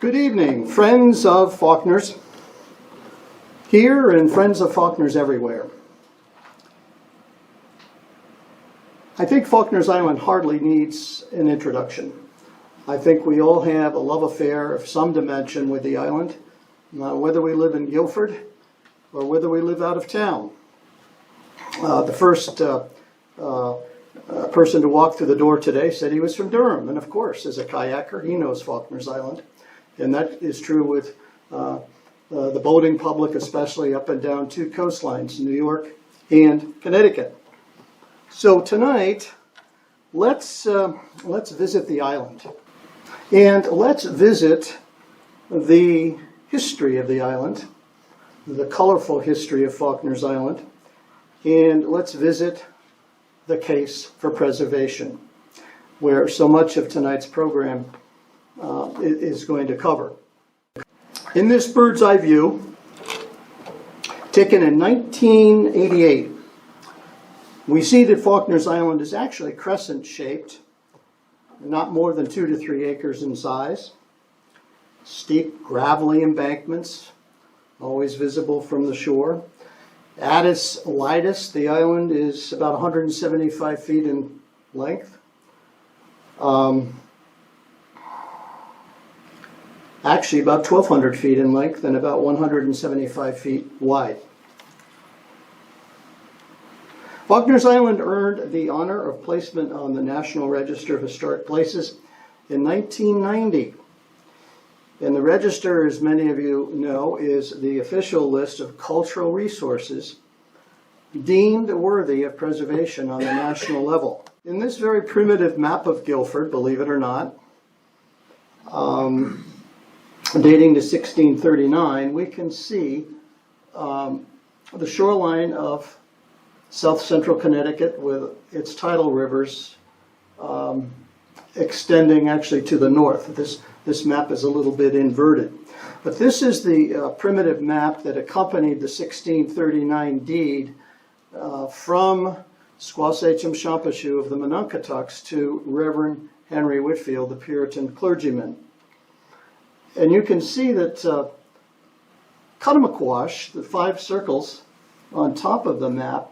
Good evening, friends of Faulkners here and friends of Faulkners everywhere. I think Faulkner's Island hardly needs an introduction. I think we all have a love affair of some dimension with the island, whether we live in Guilford or whether we live out of town. The first person to walk through the door today said he was from Durham, and of course, as a kayaker, he knows Faulkner's Island. And that is true with the boating public, especially up and down two coastlines, New York and Connecticut. So tonight, let's visit the island. And let's visit the history of the island, the colorful history of Faulkner's Island, and let's visit the case for preservation, where so much of tonight's program is going to cover. In this bird's eye view, taken in 1988, we see that Faulkner's Island is actually crescent-shaped, not more than 2 to 3 acres in size. Steep, gravelly embankments, always visible from the shore. At its lightest, the island is about 175 feet in length. Actually about 1,200 feet in length and about 175 feet wide. Faulkner's Island earned the honor of placement on the National Register of Historic Places in 1990. And the register, as many of you know, is the official list of cultural resources deemed worthy of preservation on the national level. In this very primitive map of Guilford, believe it or not, dating to 1639, we can see the shoreline of south central Connecticut with its tidal rivers extending actually to the north. This map is a little bit inverted. But this is the primitive map that accompanied the 1639 deed from Squaw Sachem Champashu of the Monunkatucks to Reverend Henry Whitfield, the Puritan clergyman. And you can see that Cuttamaquash, the 5 circles on top of the map,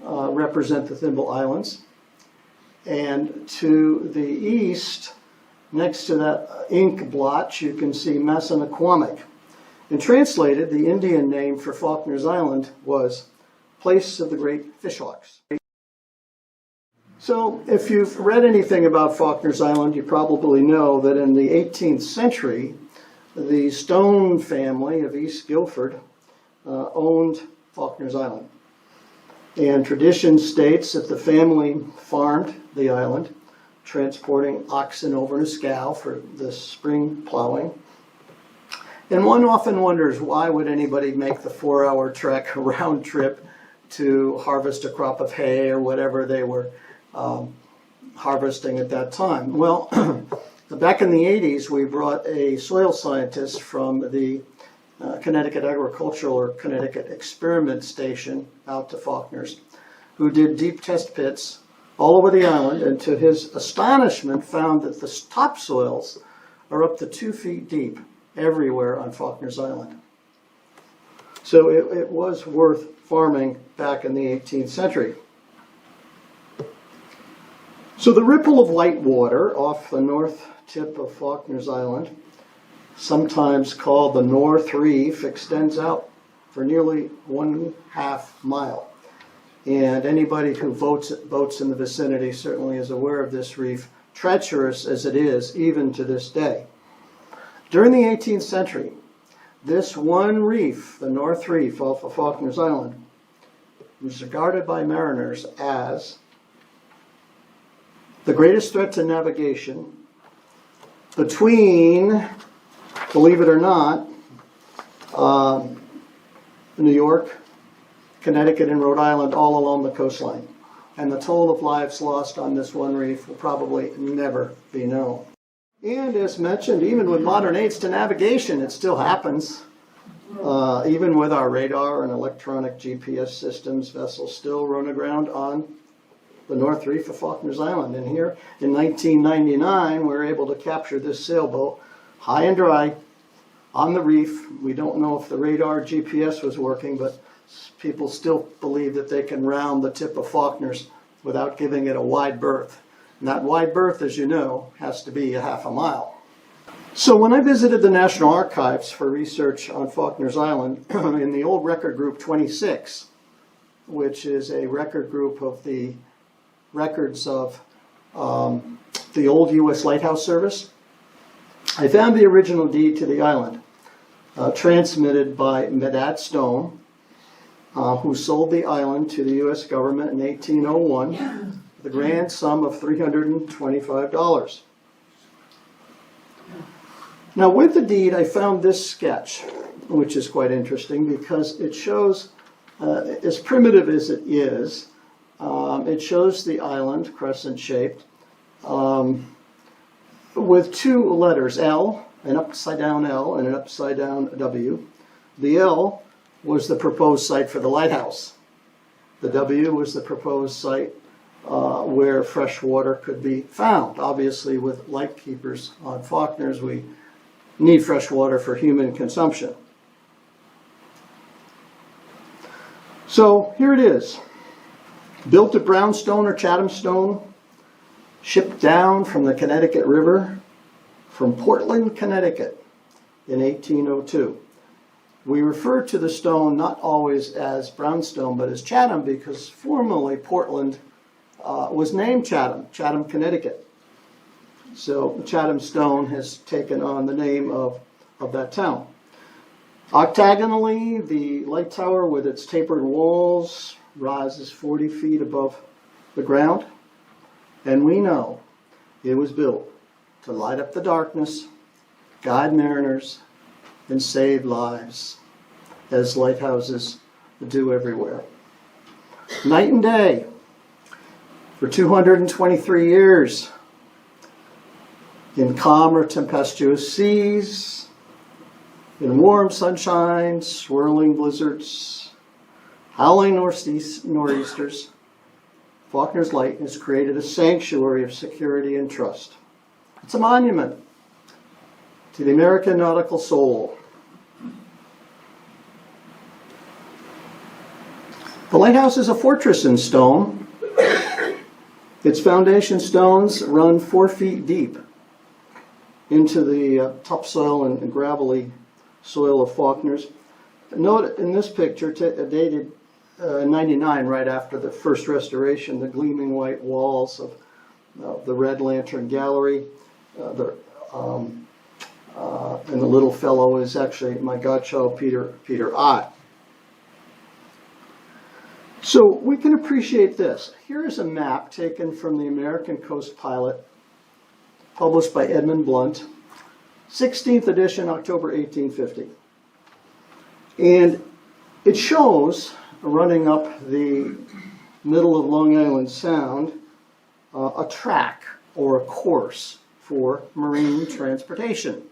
represent the Thimble Islands. And to the east, next to that ink blotch, you can see Massanuquamick. And translated, the Indian name for Faulkner's Island was Place of the Great Fishhawks. So if you've read anything about Faulkner's Island, you probably know that in the 18th century, the Stone family of East Guilford owned Faulkner's Island. And tradition states that the family farmed the island, transporting oxen over in a scow for the spring plowing. And one often wonders, why would anybody make the 4-hour trek round trip to harvest a crop of hay or whatever they were harvesting at that time? Well, back in the 80s, we brought a soil scientist from the Connecticut Agricultural or Connecticut Experiment Station out to Faulkner's, who did deep test pits all over the island, and to his astonishment found that the topsoils are up to 2 feet deep everywhere on Faulkner's Island. So it was worth farming back in the 18th century. So the ripple of light water off the north tip of Faulkner's Island, sometimes called the North Reef, extends out for nearly 1/2 mile. And anybody who boats in the vicinity certainly is aware of this reef, treacherous as it is even to this day. During the 18th century, this one reef, the North Reef off of Faulkner's Island, was regarded by mariners as the greatest threat to navigation between, believe it or not, New York, Connecticut, and Rhode Island, all along the coastline. And the toll of lives lost on this one reef will probably never be known. And as mentioned, even with modern aids to navigation, it still happens. Even with our radar and electronic GPS systems, vessels still run aground on the North Reef of Faulkner's Island. And here in 1999, we were able to capture this sailboat high and dry on the reef. We don't know if the radar GPS was working, but people still believe that they can round the tip of Faulkner's without giving it a wide berth. And that wide berth, as you know, has to be a half a mile. So when I visited the National Archives for research on Faulkner's Island, in the old record group 26, which is a record group of the records of the old U.S. Lighthouse Service, I found the original deed to the island, transmitted by Medad Stone, who sold the island to the U.S. government in 1801 for the grand sum of $325. Now, with the deed, I found this sketch, which is quite interesting because it shows, as primitive as it is, it shows the island, crescent-shaped, with two letters, L, an upside-down L and an upside-down W. The L was the proposed site for the lighthouse. The W was the proposed site where fresh water could be found. Obviously, with lightkeepers on Faulkner's, we need fresh water for human consumption. So here it is. Built of brownstone or Chatham stone, shipped down from the Connecticut River from Portland, Connecticut in 1802. We refer to the stone not always as brownstone but as Chatham because formerly Portland was named Chatham, Connecticut. So Chatham stone has taken on the name of that town. Octagonally, the light tower with its tapered walls rises 40 feet above the ground. And we know it was built to light up the darkness, guide mariners, and save lives, as lighthouses do everywhere. Night and day, for 223 years, in calm or tempestuous seas, in warm sunshine, swirling blizzards, howling nor'easters, Faulkner's Light has created a sanctuary of security and trust. It's a monument to the American nautical soul. The lighthouse is a fortress in stone. Its foundation stones run 4 feet deep into the topsoil and gravelly soil of Faulkner's. Note in this picture, dated 99, right after the first restoration, the gleaming white walls of the Red Lantern Gallery. And the little fellow is actually my godchild, Peter Ott. So we can appreciate this. Here is a map taken from the American Coast Pilot, published by Edmund Blunt, 16th edition, October 1850. And it shows, running up the middle of Long Island Sound, a track or a course for marine transportation.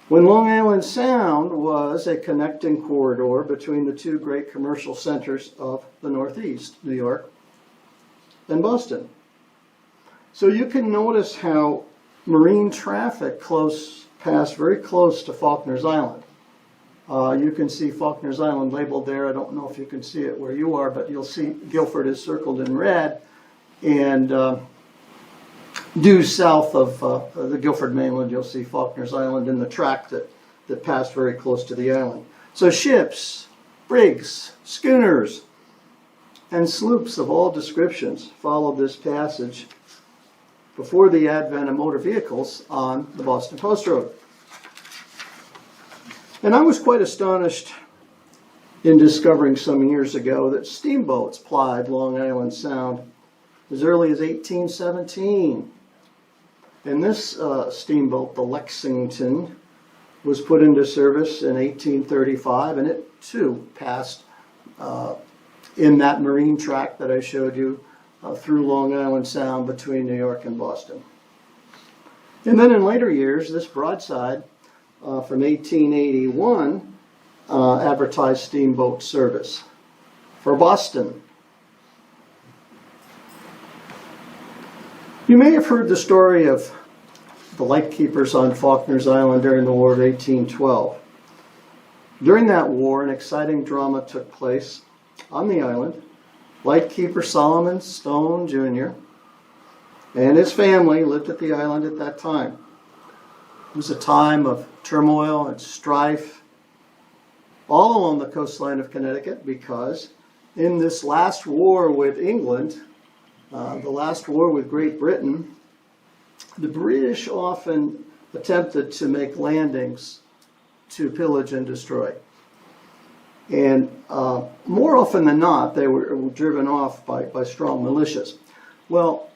When Long Island Sound was a connecting corridor between the two great commercial centers of the Northeast, New York and Boston. So you can notice how marine traffic passed very close to Faulkner's Island. You can see Faulkner's Island labeled there. I don't know if you can see it where you are, but you'll see Guilford is circled in red. And due south of the Guilford mainland, you'll see Faulkner's Island in the track that passed very close to the island. So ships, brigs, schooners, and sloops of all descriptions followed this passage before the advent of motor vehicles on the Boston Post Road. And I was quite astonished in discovering some years ago that steamboats plied Long Island Sound as early as 1817. And this steamboat, the Lexington, was put into service in 1835, and it too passed in that marine track that I showed you through Long Island Sound between New York and Boston. And then in later years, this broadside from 1881 advertised steamboat service for Boston. You may have heard the story of the lightkeepers on Faulkner's Island during the War of 1812. During that war, an exciting drama took place on the island. Lightkeeper Solomon Stone Jr. and his family lived at the island at that time. It was a time of turmoil and strife all along the coastline of Connecticut, because in this last war with England, the last war with Great Britain, the British often attempted to make landings to pillage and destroy. And more often than not, they were driven off by strong militias. Well,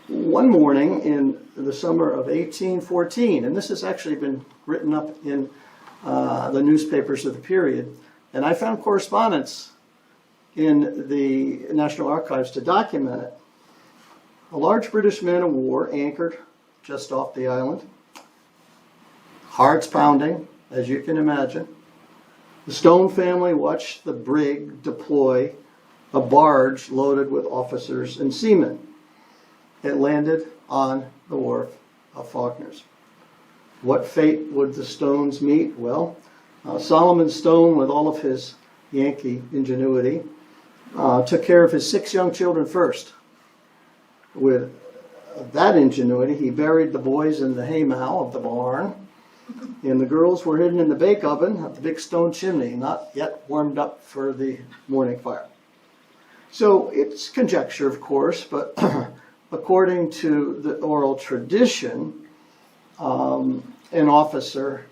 one morning in the summer of 1814, and this has actually been written up in the newspapers of the period, and I found correspondence in the National Archives to document it. A large British man of war anchored just off the island, hearts pounding, as you can imagine. The Stone family watched the brig deploy a barge loaded with officers and seamen. It landed on the wharf of Faulkner's. What fate would the Stones meet? Well, Solomon Stone, with all of his Yankee ingenuity, took care of his 6 young children first. With that ingenuity, he buried the boys in the haymow of the barn, and the girls were hidden in the bake oven of the big stone chimney, not yet warmed up for the morning fire. So it's conjecture, of course, but according to the oral tradition, an officer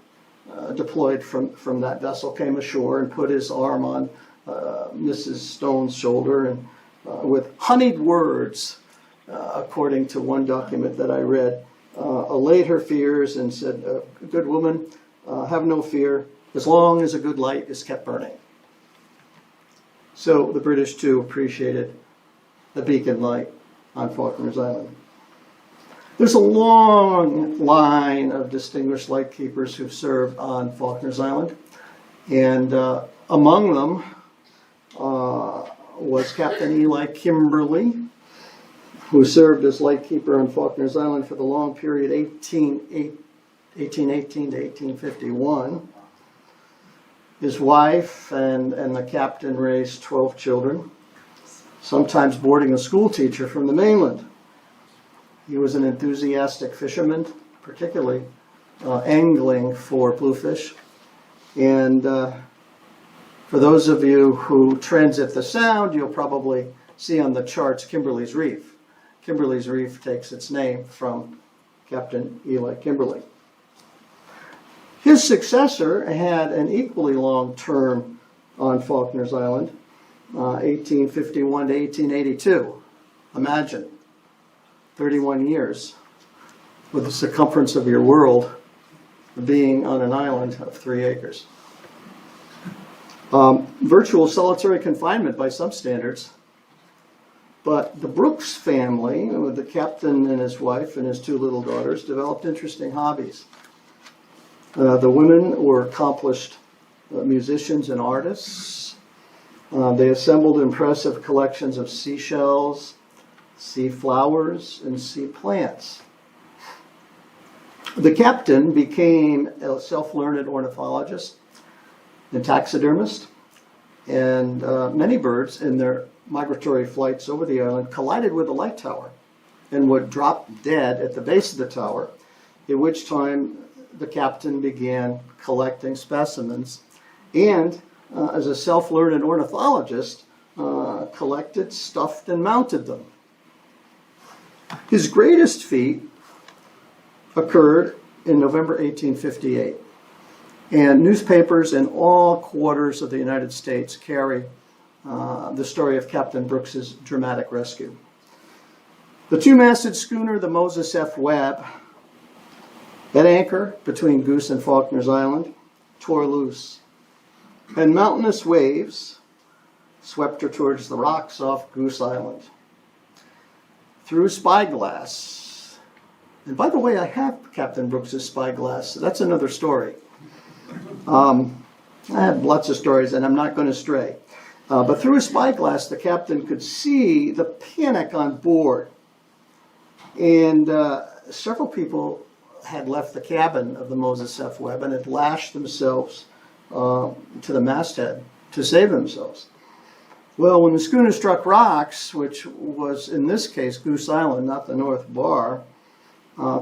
deployed from that vessel came ashore and put his arm on Mrs. Stone's shoulder, and with honeyed words, according to one document that I read, allayed her fears and said, "Good woman, have no fear, as long as a good light is kept burning." So the British too appreciated the beacon light on Faulkner's Island. There's a long line of distinguished lightkeepers who've served on Faulkner's Island, and among them was Captain Eli Kimberly, who served as lightkeeper on Faulkner's Island for the long period 1818 to 1851. His wife and the captain raised 12 children, sometimes boarding a school teacher from the mainland. He was an enthusiastic fisherman, particularly angling for bluefish. And for those of you who transit the Sound, you'll probably see on the charts Kimberley's Reef. Kimberley's Reef takes its name from Captain Eli Kimberly. His successor had an equally long term on Faulkner's Island, 1851 to 1882. Imagine, 31 years with the circumference of your world being on an island of 3 acres. Virtual solitary confinement by some standards. But the Brooks family, with the captain and his wife and his 2 little daughters, developed interesting hobbies. The women were accomplished musicians and artists. They assembled impressive collections of seashells, sea flowers, and sea plants. The captain became a self-learned ornithologist and taxidermist, and many birds in their migratory flights over the island collided with the light tower and would drop dead at the base of the tower, at which time the captain began collecting specimens and, as a self-learned ornithologist, collected, stuffed, and mounted them. His greatest feat occurred in November 1858, and newspapers in all quarters of the United States carry the story of Captain Brooks's dramatic rescue. The 2-masted schooner, the Moses F. Webb, at anchor between Goose and Faulkner's Island, tore loose, and mountainous waves swept her towards the rocks off Goose Island. Through spyglass, and by the way, I have Captain Brooks's spyglass. That's another story. I have lots of stories, and I'm not going to stray. But through a spyglass, the captain could see the panic on board. And several people had left the cabin of the Moses F. Webb and had lashed themselves to the masthead to save themselves. Well, when the schooner struck rocks, which was in this case Goose Island, not the North Bar,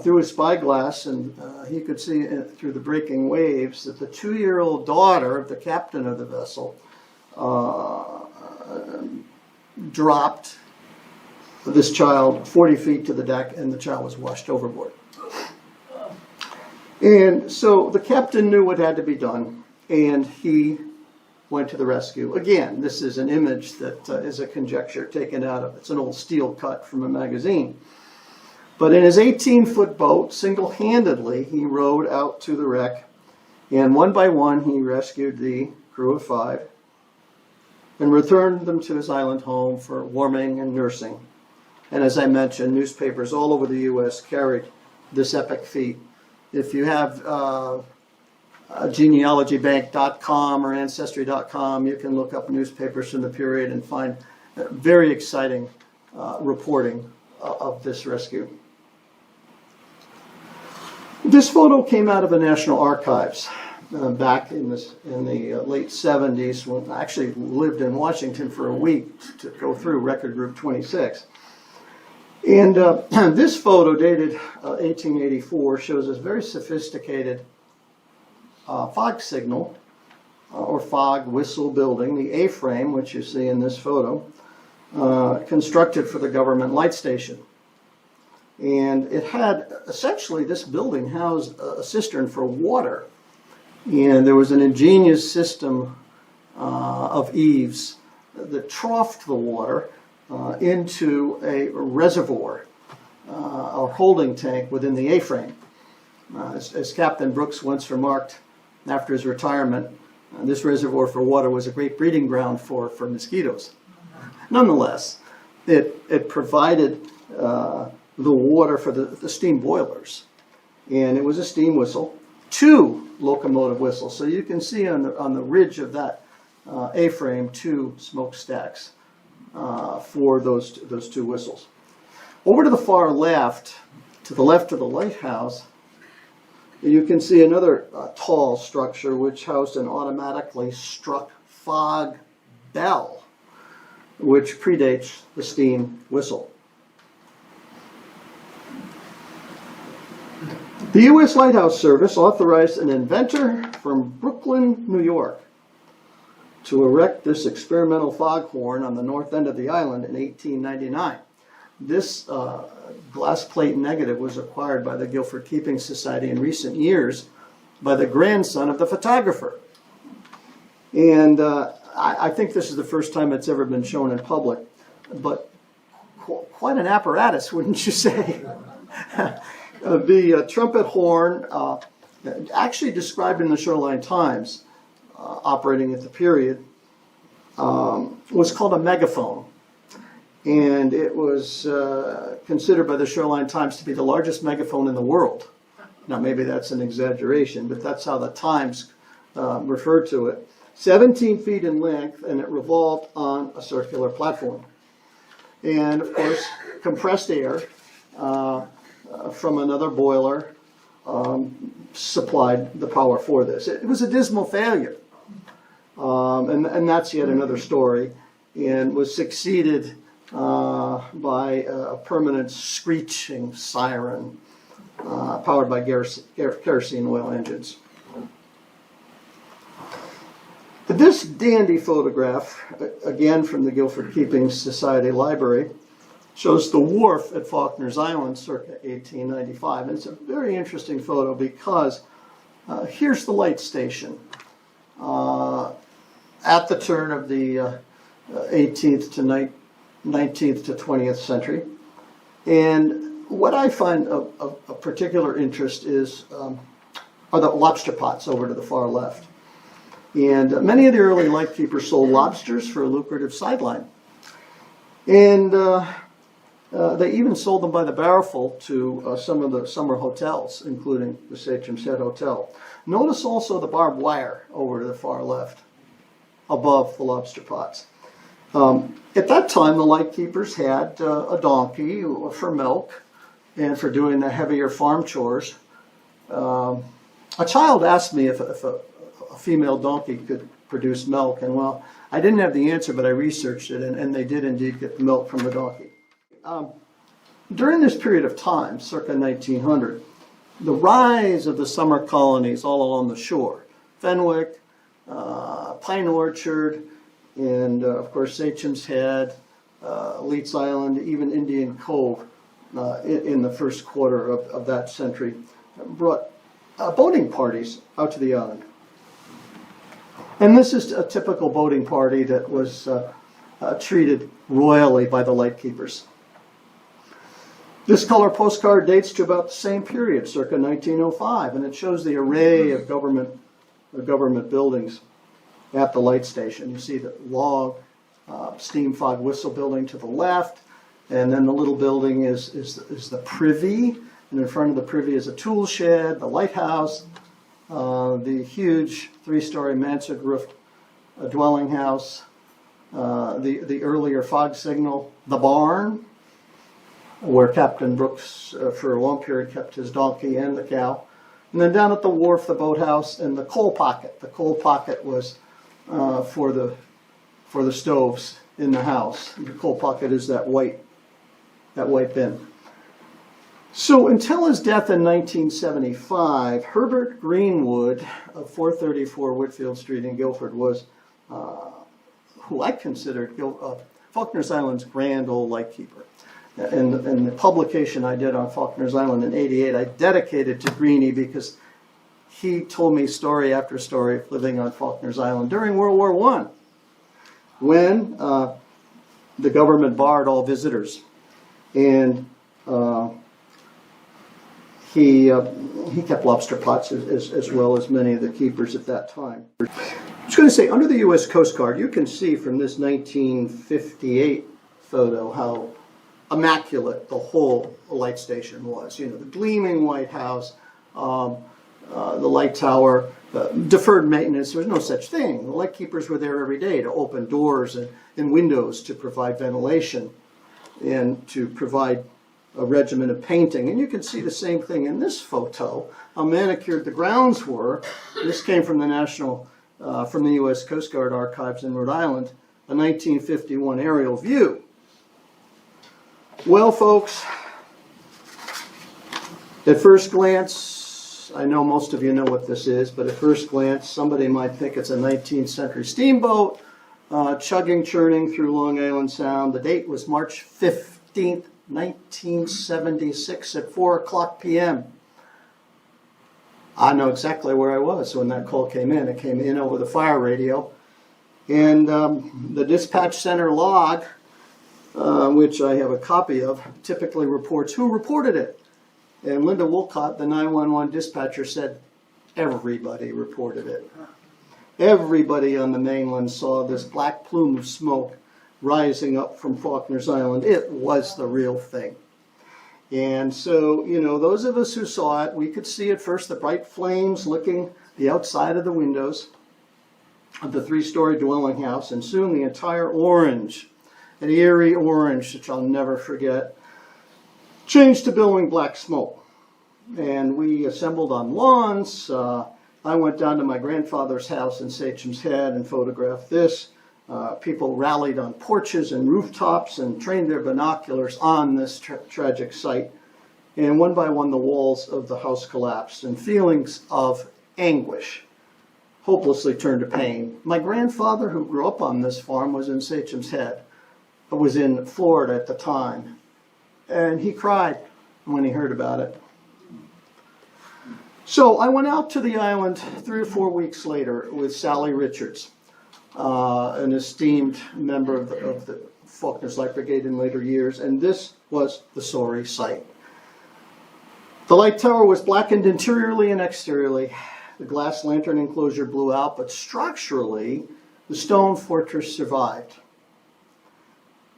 through his spyglass, and he could see through the breaking waves that the 2-year-old daughter of the captain of the vessel dropped this child 40 feet to the deck, and the child was washed overboard. And so the captain knew what had to be done, and he went to the rescue. Again, this is an image that is a conjecture taken out of, it's an old steel cut from a magazine. But in his 18-foot boat, single-handedly, he rowed out to the wreck, and one by one he rescued the crew of 5 and returned them to his island home for warming and nursing. And as I mentioned, newspapers all over the U.S. carried this epic feat. If you have genealogybank.com or ancestry.com, you can look up newspapers from the period and find very exciting reporting of this rescue. This photo came out of the National Archives back in the late 70s, when I actually lived in Washington for a week to go through Record Group 26. And this photo, dated 1884, shows this very sophisticated fog signal or fog whistle building, the A-frame, which you see in this photo, constructed for the government light station. And it had, essentially, this building housed a cistern for water. And there was an ingenious system of eaves that troughed the water into a reservoir or holding tank within the A-frame. As Captain Brooks once remarked after his retirement, this reservoir for water was a great breeding ground for mosquitoes. Nonetheless, it provided the water for the steam boilers. And it was a steam whistle, 2 locomotive whistles. So you can see on the ridge of that A-frame 2 smokestacks for those 2 whistles. Over to the far left, to the left of the lighthouse, you can see another tall structure which housed an automatically struck fog bell, which predates the steam whistle. The U.S. Lighthouse Service authorized an inventor from Brooklyn, New York, to erect this experimental foghorn on the north end of the island in 1899. This glass plate negative was acquired by the Guilford Keeping Society in recent years by the grandson of the photographer. And I think this is the first time it's ever been shown in public, but quite an apparatus, wouldn't you say? The trumpet horn, actually described in the Shoreline Times, operating at the period, was called a megaphone. And it was considered by the Shoreline Times to be the largest megaphone in the world. Now, maybe that's an exaggeration, but that's how the Times referred to it. 17 feet in length, and it revolved on a circular platform. And, of course, compressed air from another boiler supplied the power for this. It was a dismal failure. And that's yet another story, and was succeeded by a permanent screeching siren powered by kerosene oil engines. This dandy photograph, again from the Guilford Keeping Society Library, shows the wharf at Faulkner's Island circa 1895. And it's a very interesting photo because here's the light station at the turn of the 18th to 19th to 20th century. And what I find of particular interest is are the lobster pots over to the far left. And many of the early lightkeepers sold lobsters for a lucrative sideline. And they even sold them by the barrelful to some of the summer hotels, including the Sachem's Head Hotel. Notice also the barbed wire over to the far left, above the lobster pots. At that time, the lightkeepers had a donkey for milk and for doing the heavier farm chores, A child asked me if a female donkey could produce milk, and well, I didn't have the answer, but I researched it, and they did indeed get milk from the donkey. During this period of time, circa 1900, the rise of the summer colonies all along the shore, Fenwick, Pine Orchard, and of course Sachem's Head, Leeds Island, even Indian Cove in the first quarter of that century, brought boating parties out to the island. And this is a typical boating party that was treated royally by the lightkeepers. This color postcard dates to about the same period, circa 1905, and it shows the array of government buildings at the light station. You see the long steam fog whistle building to the left, and then the little building is the privy, and in front of the privy is a tool shed, the lighthouse, the huge three-story mansard roof dwelling house, the earlier fog signal, the barn, where Captain Brooks for a long period kept his donkey and the cow. And then down at the wharf, the boathouse, and the coal pocket. The coal pocket was for the stoves in the house. The coal pocket is that white bin. So until his death in 1975, Herbert Greenwood of 434 Whitfield Street in Guilford was who I considered Faulkner's Island's grand old lightkeeper. And the publication I did on Faulkner's Island in '88, I dedicated to Greenie because he told me story after story of living on Faulkner's Island during World War I, when the government barred all visitors, and he kept lobster pots as well as many of the keepers at that time. I was going to say, under the U.S. Coast Guard, you can see from this 1958 photo how immaculate the whole light station was. You know, the gleaming White House, the light tower, deferred maintenance. There was no such thing. The light keepers were there every day to open doors and windows to provide ventilation and to provide a regimen of painting. And you can see the same thing in this photo, how manicured the grounds were. This came from from the U.S. Coast Guard archives in Rhode Island, a 1951 aerial view. Well, folks, at first glance, I know most of you know what this is, but at first glance, somebody might think it's a 19th century steamboat chugging, churning through Long Island Sound. The date was March 15th, 1976 at 4:00 p.m. I know exactly where I was when that call came in. It came in over the fire radio. And the dispatch center log, which I have a copy of, typically reports who reported it. And Linda Wolcott, the 911 dispatcher, said everybody reported it. Everybody on the mainland saw this black plume of smoke rising up from Faulkner's Island. It was the real thing. And so, you know, those of us who saw it, we could see at first the bright flames licking the outside of the windows of the three-story dwelling house, and soon the entire orange, an eerie orange, which I'll never forget, changed to billowing black smoke. And we assembled on lawns. I went down to my grandfather's house in Sachem's Head and photographed this. People rallied on porches and rooftops and trained their binoculars on this tragic sight. And one by one, the walls of the house collapsed, and feelings of anguish hopelessly turned to pain. My grandfather, who grew up on this farm, was in Sachem's Head, was in Florida at the time, and he cried when he heard about it. So I went out to the island 3 or 4 weeks later with Sally Richards, an esteemed member of the Faulkner's Light Brigade in later years, and this was the sorry sight. The light tower was blackened interiorly and exteriorly. The glass lantern enclosure blew out, but structurally, the stone fortress survived.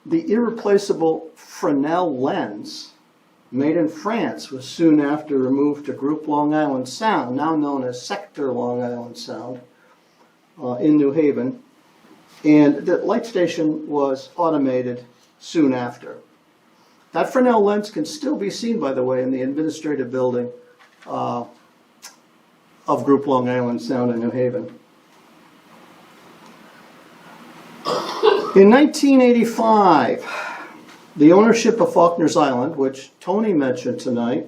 The irreplaceable Fresnel lens, made in France, was soon after removed to Group Long Island Sound, now known as Sector Long Island Sound, in New Haven. And the light station was automated soon after. That Fresnel lens can still be seen, by the way, in the administrative building of Group Long Island Sound in New Haven. In 1985, the ownership of Faulkner's Island, which Tony mentioned tonight,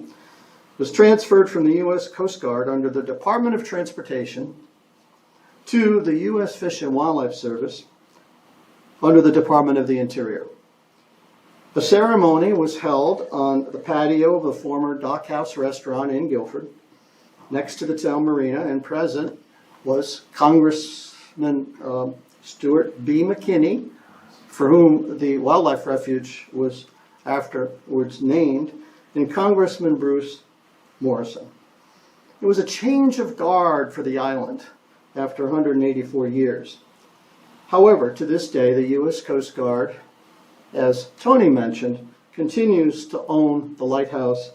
was transferred from the U.S. Coast Guard under the Department of Transportation to the U.S. Fish and Wildlife Service under the Department of the Interior. The ceremony was held on the patio of the former Dock House restaurant in Guilford, next to the town marina, and present was Congressman Stuart B. McKinney, for whom the wildlife refuge was afterwards named, and Congressman Bruce Morrison. It was a change of guard for the island after 184 years. However, to this day, the U.S. Coast Guard, as Tony mentioned, continues to own the lighthouse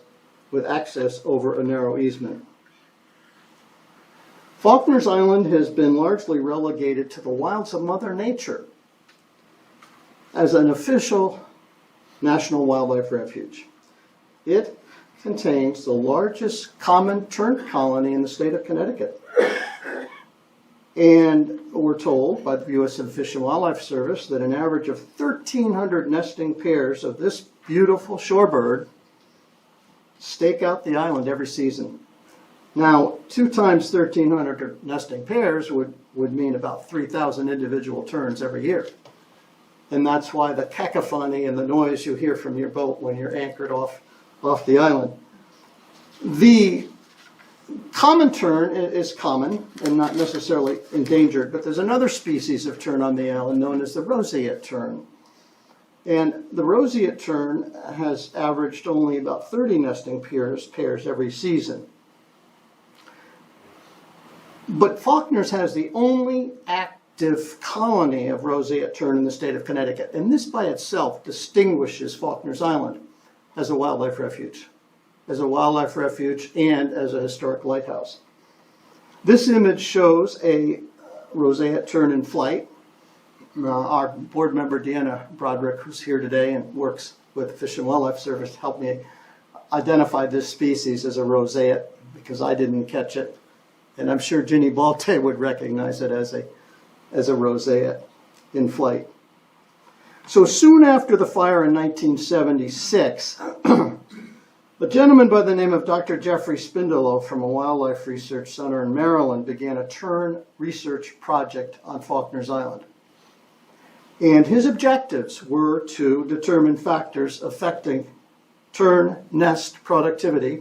with access over a narrow easement. Faulkner's Island has been largely relegated to the wilds of Mother Nature as an official national wildlife refuge. It contains the largest common tern colony in the state of Connecticut. And we're told by the U.S. Fish and Wildlife Service that an average of 1,300 nesting pairs of this beautiful shorebird stake out the island every season. Now, 2 times 1,300 nesting pairs would mean about 3,000 individual terns every year. And that's why the cacophony and the noise you hear from your boat when you're anchored off the island. The common tern is common and not necessarily endangered, but there's another species of tern on the island known as the roseate tern. And the roseate tern has averaged only about 30 nesting pairs every season. But Faulkner's has the only active colony of roseate tern in the state of Connecticut, and this by itself distinguishes Faulkner's Island as a wildlife refuge. And as a historic lighthouse. This image shows a roseate tern in flight. Our board member Deanna Broderick, who's here today and works with the Fish and Wildlife Service, helped me identify this species as a roseate because I didn't catch it. And I'm sure Ginny Balte would recognize it as a roseate in flight. So soon after the fire in 1976, a gentleman by the name of Dr. Jeffrey Spindelow from a wildlife research center in Maryland began a tern research project on Faulkner's Island. And his objectives were to determine factors affecting tern nest productivity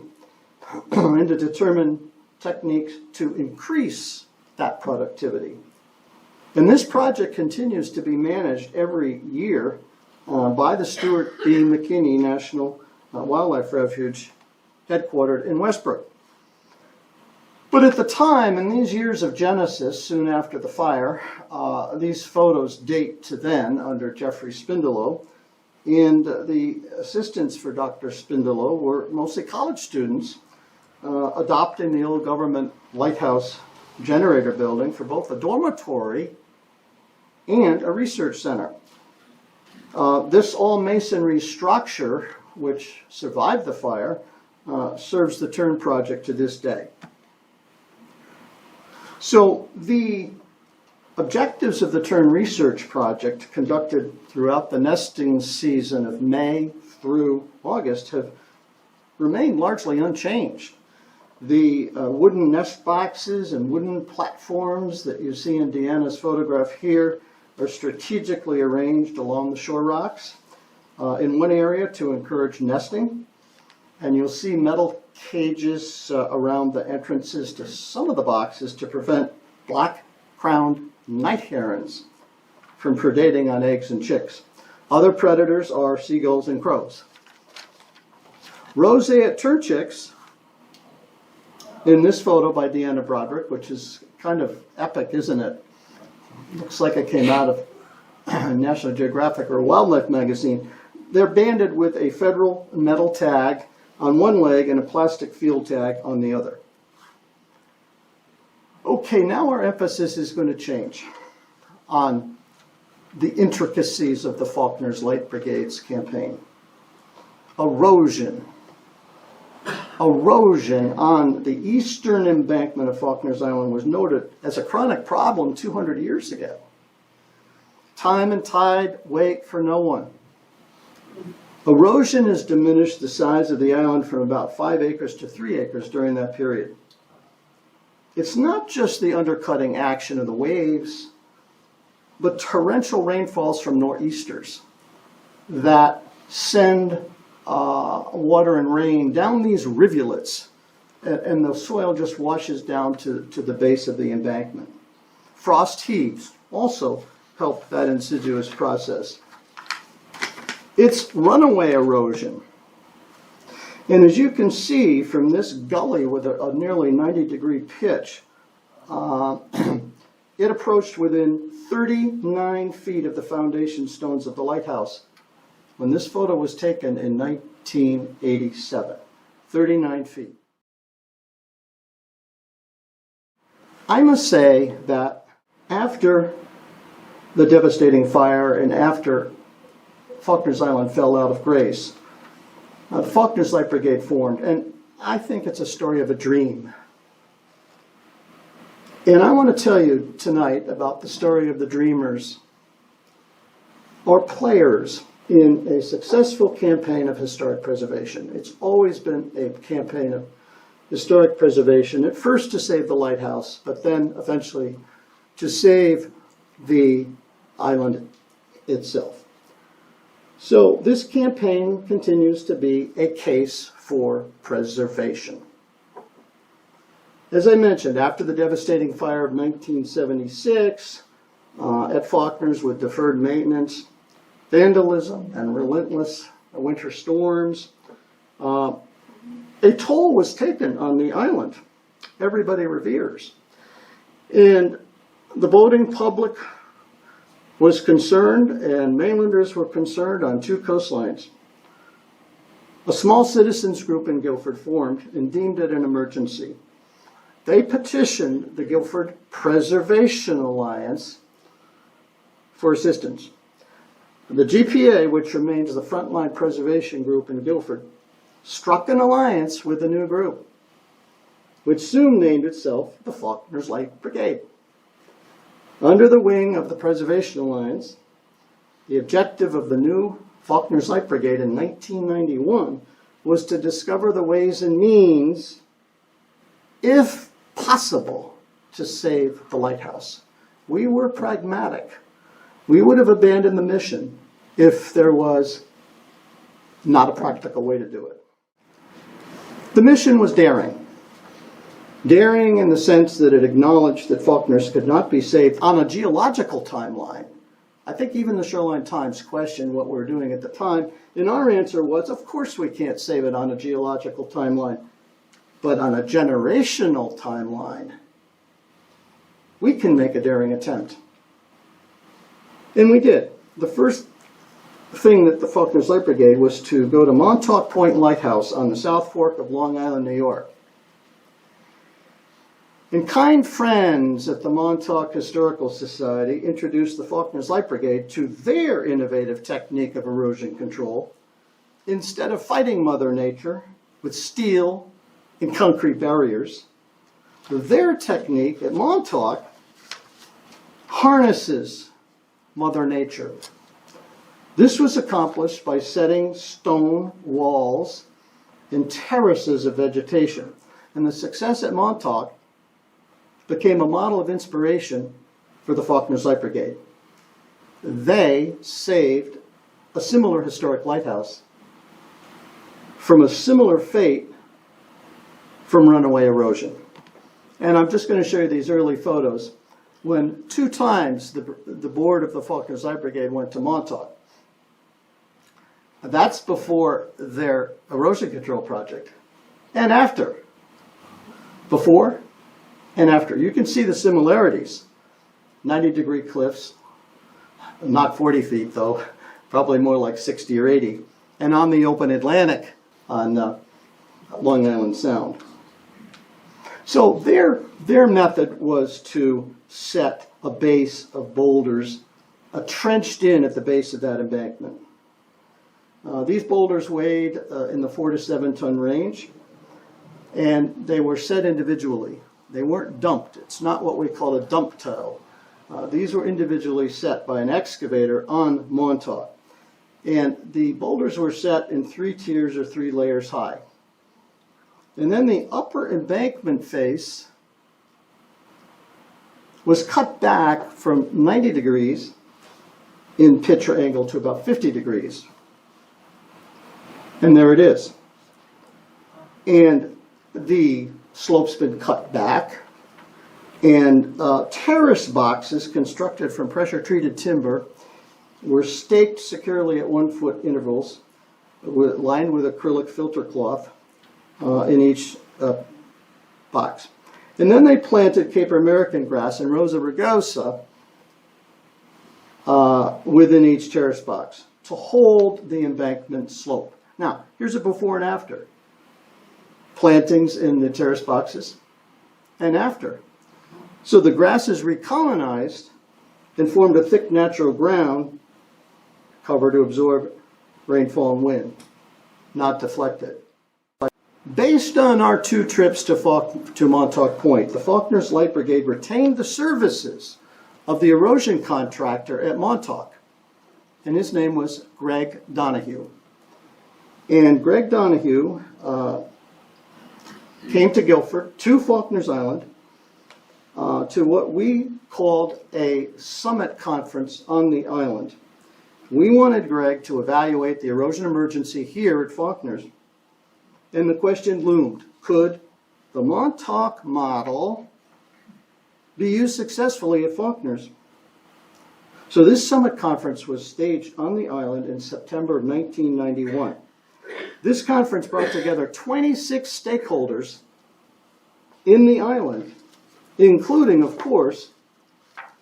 and to determine techniques to increase that productivity. And this project continues to be managed every year by the Stuart B. McKinney National Wildlife Refuge, headquartered in Westbrook. But at the time, in these years of genesis, soon after the fire, these photos date to then under Jeffrey Spindelow, and the assistants for Dr. Spindelow were mostly college students adopting the old government lighthouse generator building for both a dormitory and a research center. This all masonry structure, which survived the fire, serves the tern project to this day. So the objectives of the tern research project, conducted throughout the nesting season of May through August, have remained largely unchanged. The wooden nest boxes and wooden platforms that you see in Deanna's photograph here are strategically arranged along the shore rocks in one area to encourage nesting. And you'll see metal cages around the entrances to some of the boxes to prevent black-crowned night herons from predating on eggs and chicks. Other predators are seagulls and crows. Roseate tern chicks, in this photo by Deanna Broderick, which is kind of epic, isn't it? Looks like it came out of National Geographic or Wildlife magazine. They're banded with a federal metal tag on one leg and a plastic field tag on the other. Okay, now our emphasis is going to change on the intricacies of the Faulkner's Light Brigade's campaign. Erosion. erosion on the eastern embankment of Faulkner's Island was noted as a chronic problem 200 years ago. Time and tide wait for no one. Erosion has diminished the size of the island from about 5 acres to 3 acres during that period. It's not just the undercutting action of the waves, but torrential rainfalls from nor'easters that send water and rain down these rivulets, and the soil just washes down to the base of the embankment. Frost heaves also help that insidious process. It's runaway erosion. And as you can see from this gully with a nearly 90-degree pitch, it approached within 39 feet of the foundation stones of the lighthouse when this photo was taken in 1987. 39 feet. I must say that after the devastating fire and after Faulkner's Island fell out of grace, the Faulkner's Light Brigade formed, and I think it's a story of a dream. And I want to tell you tonight about the story of the dreamers or players in a successful campaign of historic preservation. It's always been a campaign of historic preservation, at first to save the lighthouse, but then eventually to save the island itself. So this campaign continues to be a case for preservation. As I mentioned, after the devastating fire of 1976 at Faulkner's with deferred maintenance, vandalism, and relentless winter storms, a toll was taken on the island. Everybody reveres. And the boating public was concerned, and mainlanders were concerned on 2 coastlines. A small citizens group in Guilford formed and deemed it an emergency. They petitioned the Guilford Preservation Alliance for assistance. The GPA, which remains the frontline preservation group in Guilford, struck an alliance with the new group, which soon named itself the Faulkner's Light Brigade. Under the wing of the Preservation Alliance, the objective of the new Faulkner's Light Brigade in 1991 was to discover the ways and means, if possible, to save the lighthouse. We were pragmatic. We would have abandoned the mission if there was not a practical way to do it. The mission was daring. Daring in the sense that it acknowledged that Faulkner's could not be saved on a geological timeline. I think even the Shoreline Times questioned what we were doing at the time, and our answer was, of course we can't save it on a geological timeline, but on a generational timeline, we can make a daring attempt. And we did. The first thing that the Faulkner's Light Brigade was to go to Montauk Point Lighthouse on the South Fork of Long Island, New York. And kind friends at the Montauk Historical Society introduced the Faulkner's Light Brigade to their innovative technique of erosion control. Instead of fighting Mother Nature with steel and concrete barriers, their technique at Montauk harnesses Mother Nature. This was accomplished by setting stone walls and terraces of vegetation. And the success at Montauk became a model of inspiration for the Faulkner's Light Brigade. They saved a similar historic lighthouse from a similar fate from runaway erosion. And I'm just going to show you these early photos when 2 times the board of the Faulkner's Light Brigade went to Montauk. That's before their erosion control project. And after. Before and after. You can see the similarities. 90-degree cliffs, not 40 feet though, probably more like 60 or 80. And on the open Atlantic on Long Island Sound. So their method was to set a base of boulders trenched in at the base of that embankment. These boulders weighed in the 4 to 7 ton range. and they were set individually. They weren't dumped. It's not what we call a dump tile. These were individually set by an excavator on Montauk. And the boulders were set in 3 tiers or 3 layers high. And then the upper embankment face was cut back from 90 degrees in pitch or angle to about 50 degrees. And there it is. And the slope's been cut back, and terrace boxes constructed from pressure-treated timber were staked securely at 1-foot intervals, lined with acrylic filter cloth in each box. And then they planted Cape American grass and Rosa rugosa within each terrace box to hold the embankment slope. Now, here's a before and after. Plantings in the terrace boxes and after. So the grass is recolonized and formed a thick natural ground cover to absorb rainfall and wind, not deflect it. Based on our 2 trips to Montauk Point, the Faulkner's Light Brigade retained the services of the erosion contractor at Montauk, and his name was Greg Donahue. And Greg Donahue came to Guilford, to Faulkner's Island, to what we called a summit conference on the island. We wanted Greg to evaluate the erosion emergency here at Faulkner's. And the question loomed, could the Montauk model be used successfully at Faulkner's? So this summit conference was staged on the island in September of 1991. This conference brought together 26 stakeholders in the island, including, of course,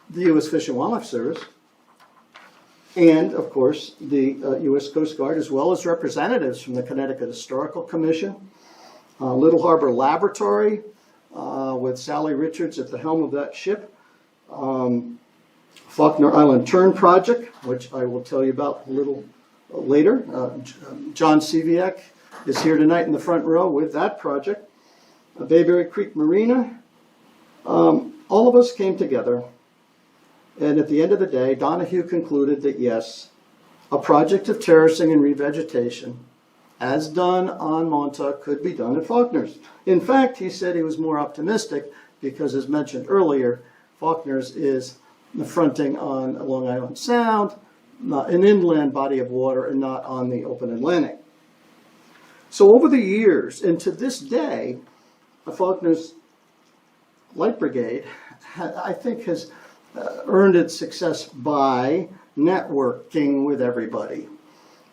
the U.S. Fish and Wildlife Service, and, of course, the U.S. Coast Guard, as well as representatives from the Connecticut Historical Commission, Little Harbor Laboratory, with Sally Richards at the helm of that ship, Faulkner Island Turn Project, which I will tell you about a little later. John Seviak is here tonight in the front row with that project. Bayberry Creek Marina. All of us came together. And at the end of the day, Donahue concluded that yes, a project of terracing and revegetation, as done on Montauk, could be done at Faulkner's. In fact, he said he was more optimistic because, as mentioned earlier, Faulkner's is fronting on Long Island Sound, an inland body of water, and not on the open Atlantic. So over the years, and to this day, Faulkner's Light Brigade, I think, has earned its success by networking with everybody.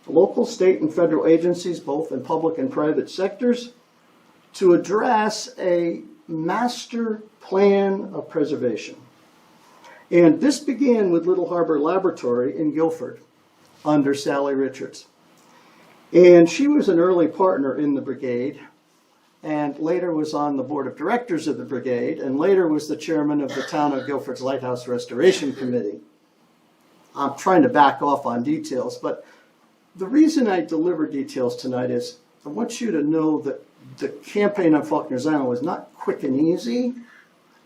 Local, state, and federal agencies, both in public and private sectors, to address a master plan of preservation. And this began with Little Harbor Laboratory in Guilford under Sally Richards. And she was an early partner in the brigade, and later was on the board of directors of the brigade, and later was the chairman of the town of Guilford's Lighthouse Restoration Committee. I'm trying to back off on details, but the reason I deliver details tonight is I want you to know that the campaign on Faulkner's Island was not quick and easy.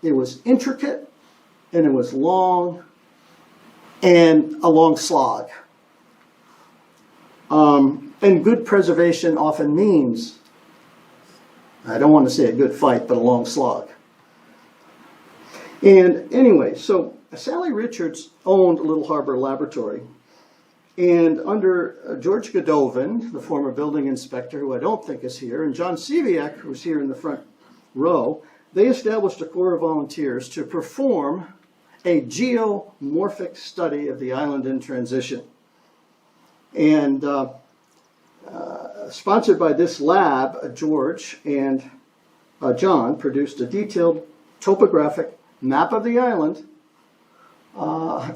It was intricate, and it was long, and a long slog. And good preservation often means, I don't want to say a good fight, but a long slog. And anyway, so Sally Richards owned Little Harbor Laboratory. And under George Godovin, the former building inspector, who I don't think is here, and John Seviak, who's here in the front row, they established a corps of volunteers to perform a geomorphic study of the island in transition. And sponsored by this lab, George and John produced a detailed topographic map of the island,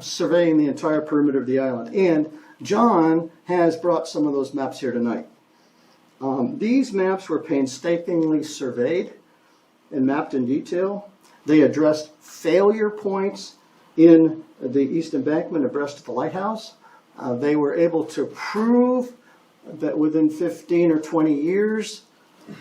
surveying the entire perimeter of the island. And John has brought some of those maps here tonight. These maps were painstakingly surveyed and mapped in detail. They addressed failure points in the east embankment abreast of the lighthouse. They were able to prove that within 15 or 20 years,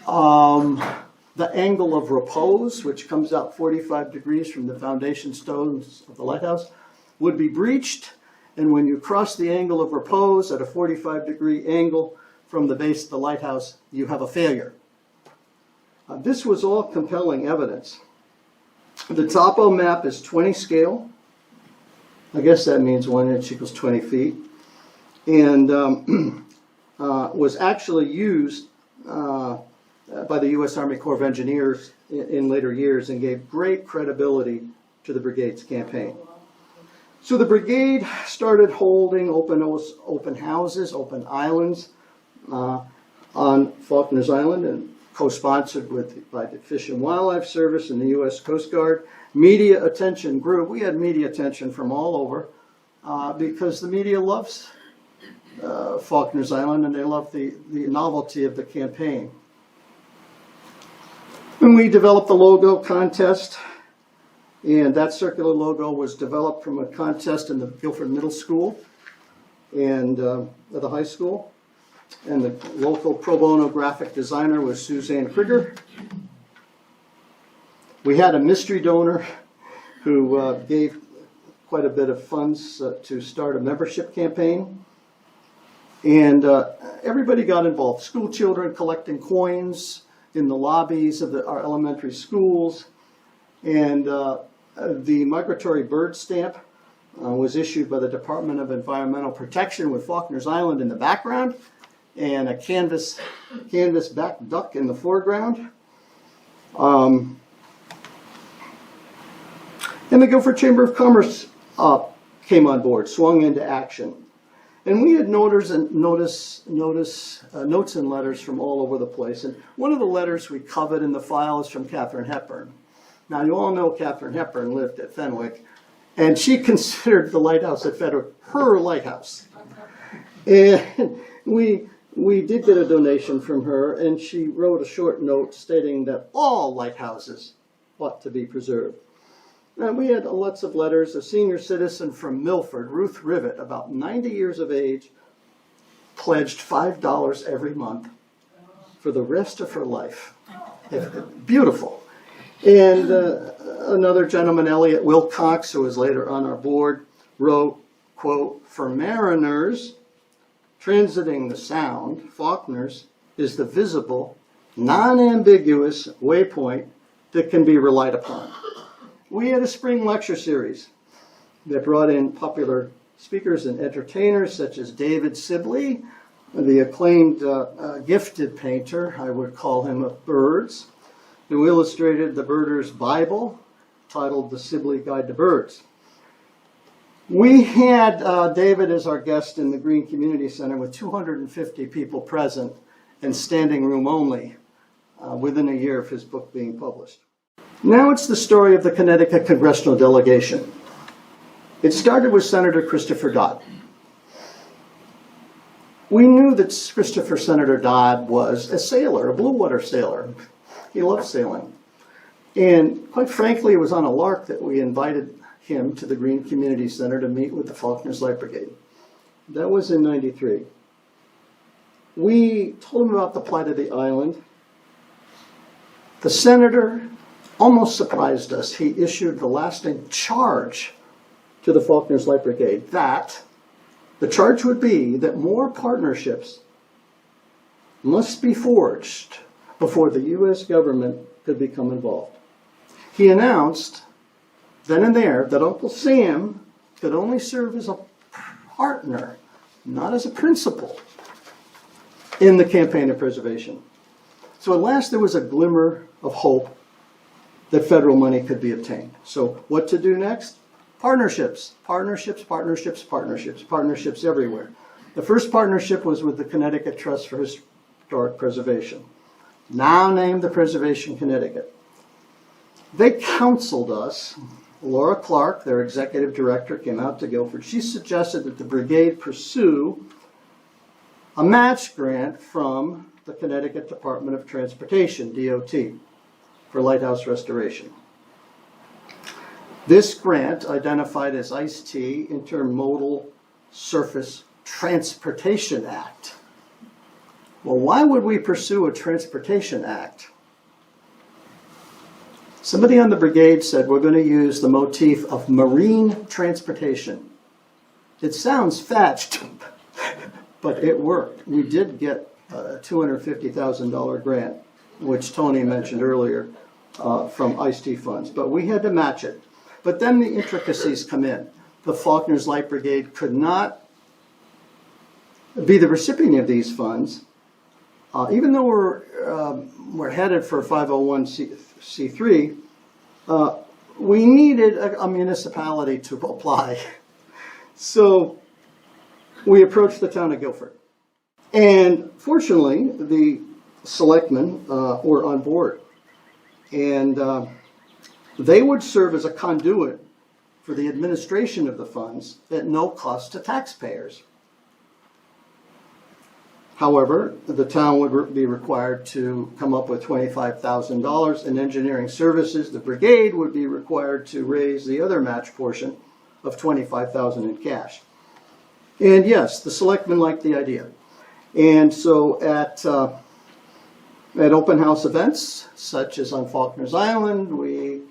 the The angle of repose, which comes out 45 degrees from the foundation stones of the lighthouse, would be breached. And when you cross the angle of repose at a 45-degree angle from the base of the lighthouse, you have a failure. This was all compelling evidence. The topo map is 20 scale. I guess that means 1 inch equals 20 feet. And was actually used by the U.S. Army Corps of Engineers in later years and gave great credibility to the brigade's campaign. So the brigade started holding open houses, open islands on Faulkner's Island, and co-sponsored by the Fish and Wildlife Service and the U.S. Coast Guard. Media attention grew. We had media attention from all over because the media loves Faulkner's Island, and they love the novelty of the campaign. And we developed the logo contest, and that circular logo was developed from a contest in the Guilford Middle School and the high school. And the local pro bono graphic designer was Suzanne Krieger. We had a mystery donor who gave quite a bit of funds to start a membership campaign. And everybody got involved. School children collecting coins in the lobbies of our elementary schools. And the migratory bird stamp was issued by the Department of Environmental Protection with Faulkner's Island in the background and a canvas back duck in the foreground. And the Guilford Chamber of Commerce came on board, swung into action. And we had notes and letters from all over the place. And one of the letters we covered in the file is from Katharine Hepburn. Now, you all know Katharine Hepburn lived at Fenwick, and she considered the lighthouse at Fenwick her lighthouse. And we did get a donation from her, and she wrote a short note stating that all lighthouses ought to be preserved. And we had lots of letters. A senior citizen from Milford, Ruth Rivet, about 90 years of age, pledged $5 every month for the rest of her life. Beautiful. And another gentleman, Elliot Wilcox, who was later on our board, wrote, quote, "For mariners transiting the Sound, Faulkner's is the visible, non-ambiguous waypoint that can be relied upon." We had a spring lecture series that brought in popular speakers and entertainers such as David Sibley, the acclaimed gifted painter, I would call him, of birds, who illustrated the Birder's Bible, titled The Sibley Guide to Birds. We had David as our guest in the Green Community Center with 250 people present and standing room only within a year of his book being published. Now it's the story of the Connecticut congressional delegation. It started with Senator Christopher Dodd. We knew that Senator Dodd was a sailor, a blue water sailor. He loved sailing. And quite frankly, it was on a lark that we invited him to the Green Community Center to meet with the Faulkner's Light Brigade. That was in '93. We told him about the plight of the island. The senator almost surprised us. He issued the lasting charge to the Faulkner's Light Brigade that the charge would be that more partnerships must be forged before the U.S. government could become involved. He announced then and there that Uncle Sam could only serve as a partner, not as a principal, in the campaign of preservation. So at last there was a glimmer of hope that federal money could be obtained. So what to do next? Partnerships, partnerships, partnerships, partnerships, partnerships everywhere. The first partnership was with the Connecticut Trust for Historic Preservation, now named the Preservation Connecticut. They counseled us. Laura Clark, their executive director, came out to Guilford. She suggested that the brigade pursue a match grant from the Connecticut Department of Transportation, DOT, for lighthouse restoration. This grant, identified as ICE-T, Intermodal Surface Transportation Act. Well, why would we pursue a transportation act Somebody on the brigade said we're going to use the motif of marine transportation. It sounds fetched, but it worked. We did get a $250,000 grant, which Tony mentioned earlier, from Ice-T funds, but we had to match it. But then the intricacies come in. The Faulkner's Light Brigade could not be the recipient of these funds, even though we're headed for 501c3. We needed a municipality to apply. So we approached the town of Guilford. And fortunately, the selectmen were on board. And they would serve as a conduit for the administration of the funds at no cost to taxpayers. However, the town would be required to come up with $25,000 in engineering services. The brigade would be required to raise the other match portion of $25,000 in cash. And yes, the selectmen liked the idea. And so at open house events, such as on Faulkner's Island, we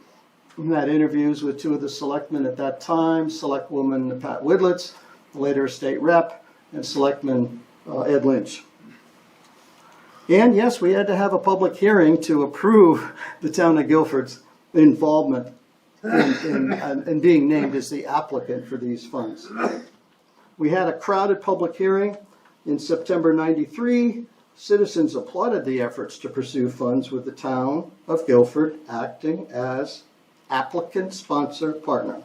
had interviews with two of the selectmen at that time, Selectwoman Pat Widlitz, later state rep, and Selectman Ed Lynch. And yes, we had to have a public hearing to approve the town of Guilford's involvement in being named as the applicant for these funds. We had a crowded public hearing in September '93. Citizens applauded the efforts to pursue funds with the town of Guilford acting as applicant sponsor partner.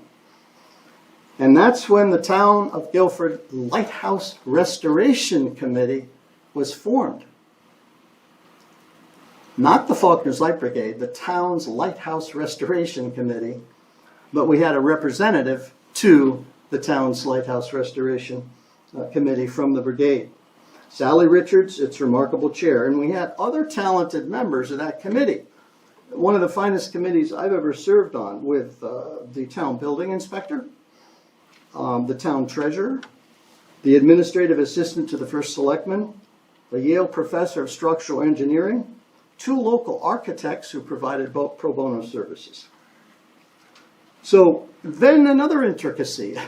And that's when the town of Guilford Lighthouse Restoration Committee was formed. Not the Faulkner's Light Brigade, the town's Lighthouse Restoration Committee, but we had a representative to the town's Lighthouse Restoration Committee from the brigade. Sally Richards, its remarkable chair, and we had other talented members of that committee. One of the finest committees I've ever served on, with the town building inspector, the town treasurer, the administrative assistant to the first selectman, a Yale professor of structural engineering, two local architects who provided both pro bono services. So then another intricacy.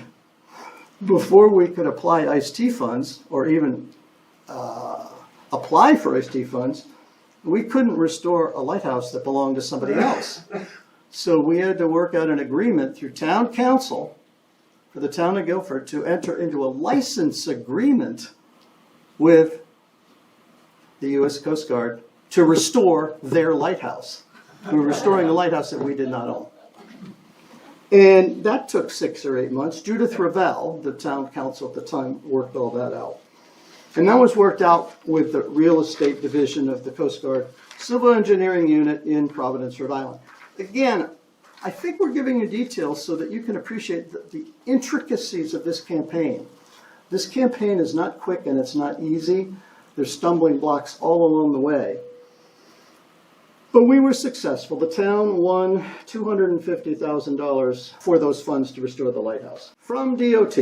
Before we could apply Ice-T funds, or even apply for Ice-T funds, we couldn't restore a lighthouse that belonged to somebody else. So we had to work out an agreement through town council for the town of Guilford to enter into a license agreement with the U.S. Coast Guard to restore their lighthouse. We were restoring a lighthouse that we did not own. And that took 6 or 8 months. Judith Ravel, the town council at the time, worked all that out. And that was worked out with the real estate division of the Coast Guard Civil Engineering Unit in Providence, Rhode Island. Again, I think we're giving you details so that you can appreciate the intricacies of this campaign. This campaign is not quick and it's not easy. There's stumbling blocks all along the way. But we were successful. The town won $250,000 for those funds to restore the lighthouse from DOT.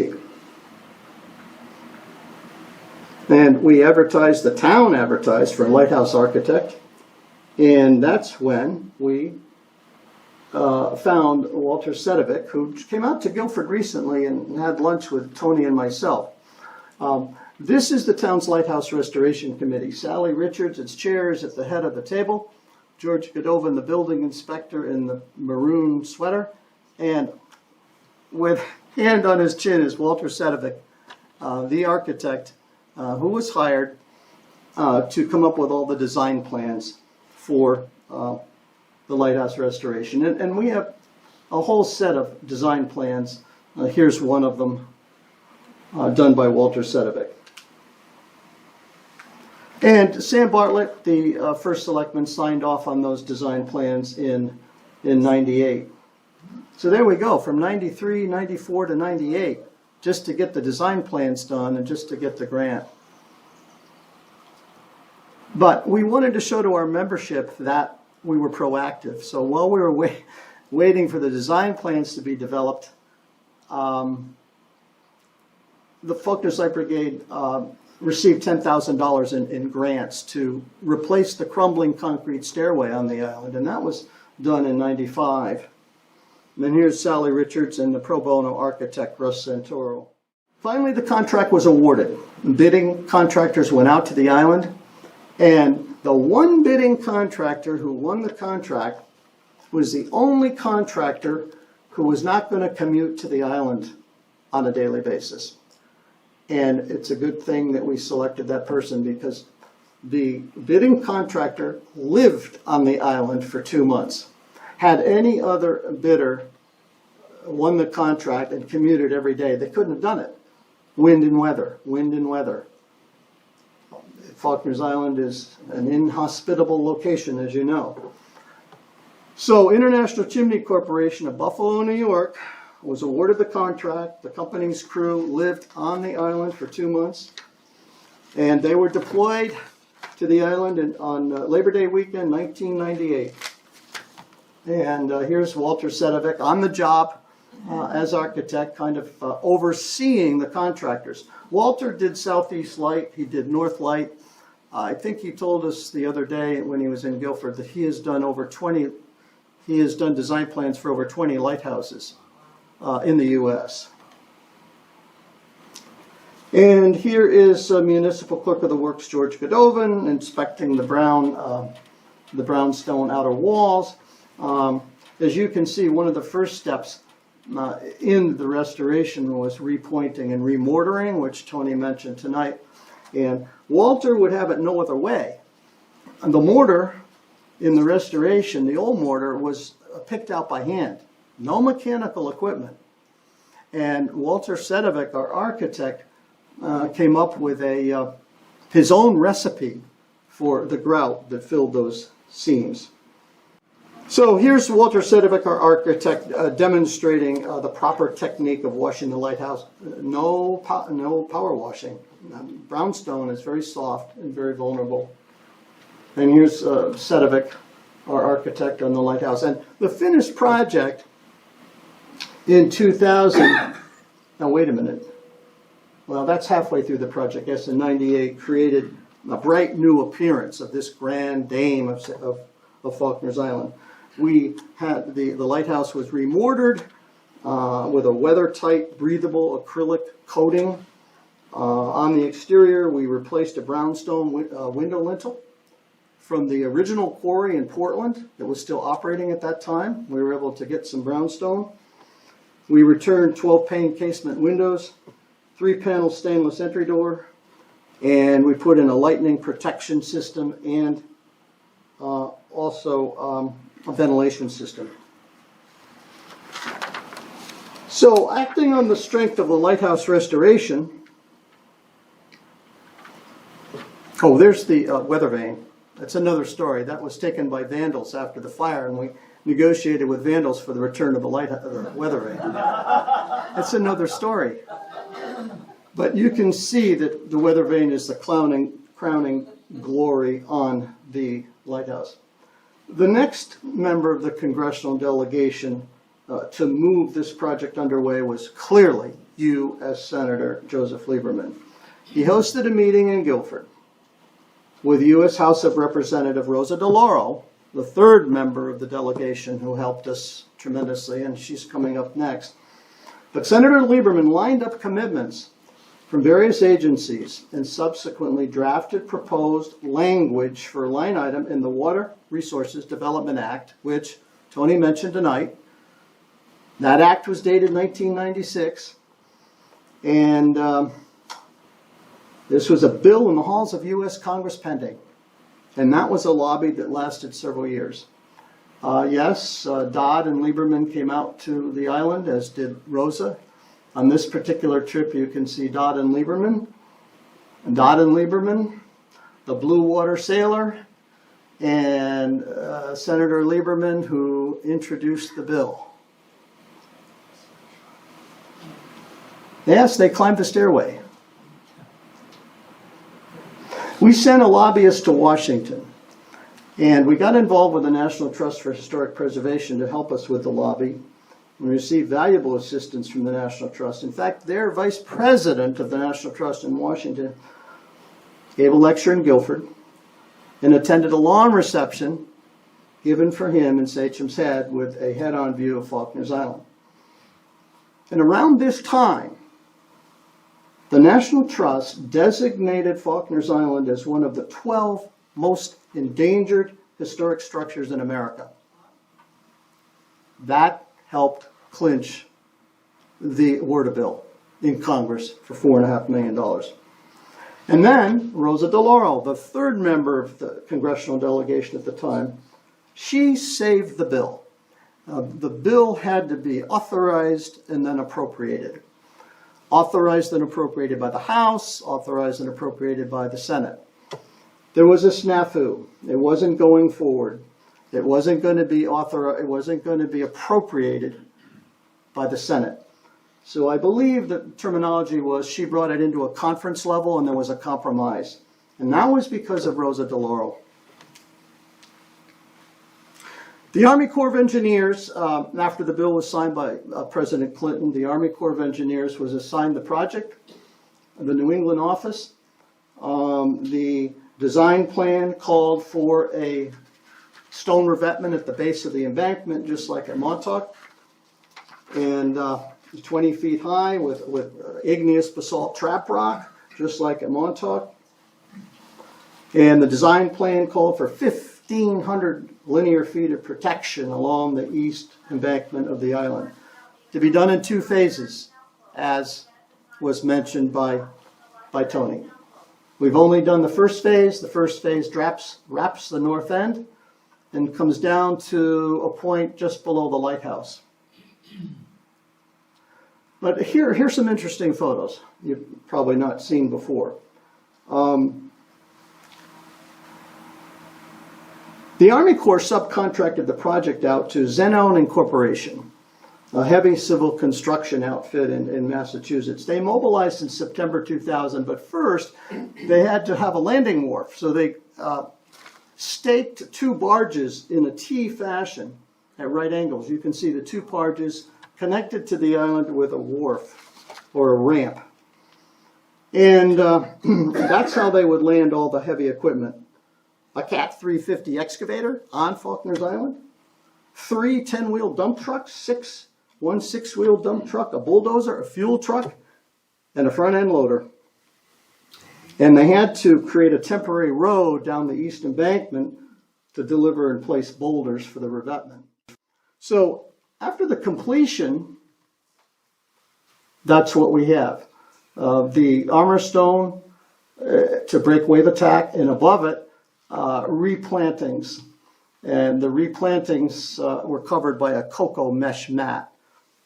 And we advertised, the town advertised for a lighthouse architect. And that's when we found Walter Sedovic, who came out to Guilford recently and had lunch with Tony and myself. This is the town's Lighthouse Restoration Committee. Sally Richards, its chair, is at the head of the table. George Godovan, the building inspector in the maroon sweater. And with hand on his chin is Walter Sedovic, the architect who was hired to come up with all the design plans for the lighthouse restoration. And we have a whole set of design plans. Here's one of them done by Walter Sedovic. And Sam Bartlett, the first selectman, signed off on those design plans in 98. So there we go, from 93, 94 to 98, just to get the design plans done and just to get the grant. But we wanted to show to our membership that we were proactive. So while we were waiting for the design plans to be developed, the Faulkner's Light Brigade received $10,000 in grants to replace the crumbling concrete stairway on the island. And that was done in '95. And then here's Sally Richards and the pro bono architect Russ Santoro. Finally, the contract was awarded. Bidding contractors went out to the island, and the one bidding contractor who won the contract was the only contractor who was not going to commute to the island on a daily basis. And it's a good thing that we selected that person, because the bidding contractor lived on the island for 2 months. Had any other bidder won the contract and commuted every day, they couldn't have done it. Wind and weather, wind and weather. Faulkner's Island is an inhospitable location, as you know. So International Chimney Corporation of Buffalo, New York was awarded the contract. The company's crew lived on the island for 2 months, and they were deployed to the island on Labor Day weekend, 1998. And here's Walter Sedovic on the job as architect, kind of overseeing the contractors. Walter did Southeast Light, he did North Light. I think he told us the other day when he was in Guilford that he has done design plans for over 20 lighthouses in the U.S. And here is Municipal Clerk of the Works George Godovan inspecting the brownstone outer walls. As you can see, one of the first steps in the restoration was repointing and remortaring, which Tony mentioned tonight. And Walter would have it no other way. And the mortar in the restoration, the old mortar, was picked out by hand. No mechanical equipment. And Walter Sedovic, our architect, came up with his own recipe for the grout that filled those seams. So here's Walter Sedovic, our architect, demonstrating the proper technique of washing the lighthouse. No power washing. Brownstone is very soft and very vulnerable. And here's Sedovic, our architect, on the lighthouse. And the finished project in 2000, now wait a minute. Well, that's halfway through the project. Yes, in '98, created a bright new appearance of this grand dame of Faulkner's Island. We had the lighthouse was remortared with a weather-tight, breathable acrylic coating. On the exterior, we replaced a brownstone window lintel from the original quarry in Portland that was still operating at that time. We were able to get some brownstone. We returned 12-pane casement windows, 3-panel stainless entry door, and we put in a lightning protection system and also a ventilation system. So, acting on the strength of the lighthouse restoration, oh, there's the weather vane. That's another story. That was taken by vandals after the fire, and we negotiated with vandals for the return of the weather vane. That's another story. But you can see that the weather vane is the crowning glory on the lighthouse. The next member of the congressional delegation to move this project underway was clearly U.S. Senator Joseph Lieberman. He hosted a meeting in Guilford with U.S. House of Representative Rosa DeLauro, the third member of the delegation who helped us tremendously, and she's coming up next. But Senator Lieberman lined up commitments from various agencies and subsequently drafted proposed language for a line item in the Water Resources Development Act, which Tony mentioned tonight. That act was dated 1996, and this was a bill in the halls of U.S. Congress pending, and that was a lobby that lasted several years. Yes, Dodd and Lieberman came out to the island, as did Rosa. On this particular trip, you can see Dodd and Lieberman, the Blue Water Sailor, and Senator Lieberman, who introduced the bill. Yes, they climbed the stairway. We sent a lobbyist to Washington, and we got involved with the National Trust for Historic Preservation to help us with the lobby. We received valuable assistance from the National Trust. In fact, their vice president of the National Trust in Washington gave a lecture in Guilford and attended a lawn reception given for him in Sachem's Head with a head-on view of Faulkner's Island. And around this time, the National Trust designated Faulkner's Island as one of the 12 most endangered historic structures in America. That helped clinch the award bill in Congress for $4.5 million. And then Rosa DeLauro, the third member of the congressional delegation at the time, she saved the bill. The bill had to be authorized and then appropriated. Authorized and appropriated by the House, authorized and appropriated by the Senate. There was a snafu. It wasn't going forward. It wasn't going to be authorized. It wasn't going to be appropriated by the Senate. So I believe the terminology was she brought it into a conference level and there was a compromise. And that was because of Rosa DeLauro. The Army Corps of Engineers, after the bill was signed by President Clinton, the Army Corps of Engineers was assigned the project, the New England office. The design plan called for a stone revetment at the base of the embankment, just like at Montauk, and 20 feet high with igneous basalt trap rock, just like at Montauk. And the design plan called for 1,500 linear feet of protection along the east embankment of the island, to be done in 2 phases, as was mentioned by Tony. We've only done the first phase. The first phase wraps the north end and comes down to a point just below the lighthouse. But here's some interesting photos you've probably not seen before. The Army Corps subcontracted the project out to Zenone Incorporation, a heavy civil construction outfit in Massachusetts. They mobilized in September 2000, but first they had to have a landing wharf. So they staked 2 barges in a T fashion at right angles. You can see the 2 barges connected to the island with a wharf or a ramp. And that's how they would land all the heavy equipment. A Cat 350 excavator on Faulkner's Island, 3 10-wheel dump trucks, 1 6-wheel dump truck, a bulldozer, a fuel truck, and a front-end loader. And they had to create a temporary road down the east embankment to deliver and place boulders for the revetment. So after the completion, that's what we have. The armor stone to break wave attack, and above it, replantings. And the replantings were covered by a cocoa mesh mat,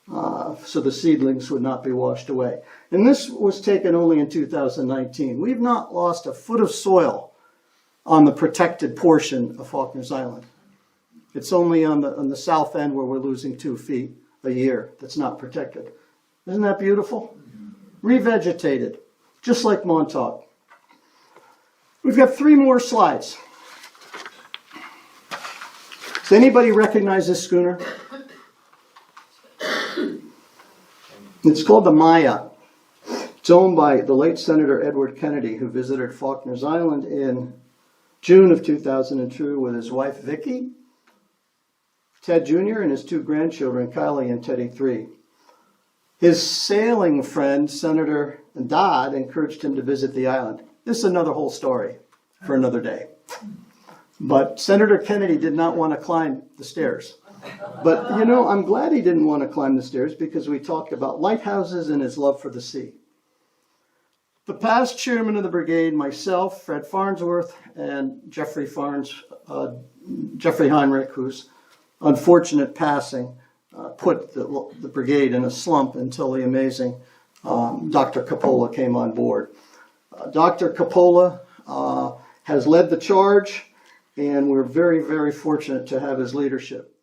so the seedlings would not be washed away. And this was taken only in 2019. We've not lost a foot of soil on the protected portion of Faulkner's Island. It's only on the south end where we're losing 2 feet a year that's not protected. Isn't that beautiful? Revegetated, just like Montauk. We've got 3 more slides. Does anybody recognize this schooner? It's called the Maya. It's owned by the late Senator Edward Kennedy, who visited Faulkner's Island in June of 2002 with his wife Vicki, Ted Jr., and his 2 grandchildren, Kylie and Teddy 3. His sailing friend, Senator Dodd, encouraged him to visit the island. This is another whole story for another day. But Senator Kennedy did not want to climb the stairs. But, you know, I'm glad he didn't want to climb the stairs, because we talked about lighthouses and his love for the sea. The past chairman of the brigade, myself, Fred Farnsworth, and Jeffrey Heinrich, whose unfortunate passing put the brigade in a slump until the amazing Dr. Coppola came on board. Dr. Coppola has led the charge, and we're very, very fortunate to have his leadership.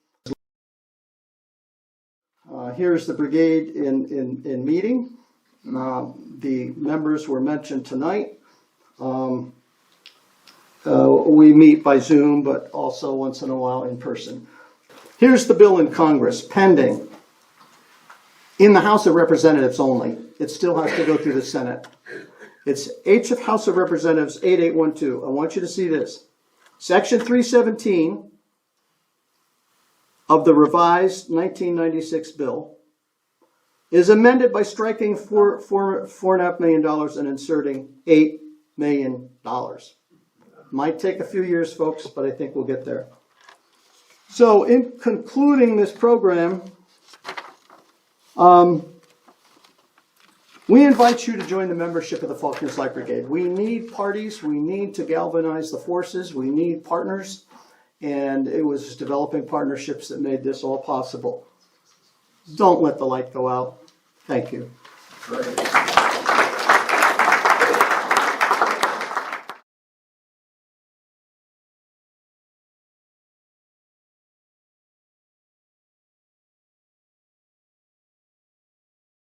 Here's the brigade in meeting. The members were mentioned tonight. We meet by Zoom, but also once in a while in person. Here's the bill in Congress, pending. In the House of Representatives only. It still has to go through the Senate. It's H of House of Representatives 8812. I want you to see this. Section 317 of the revised 1996 bill is amended by striking $4.5 million and inserting $8 million. Might take a few years, folks, but I think we'll get there. So in concluding this program, we invite you to join the membership of the Faulkner's Light Brigade. We need parties. We need to galvanize the forces. We need partners. And it was developing partnerships that made this all possible. Don't let the light go out. Thank you. Great.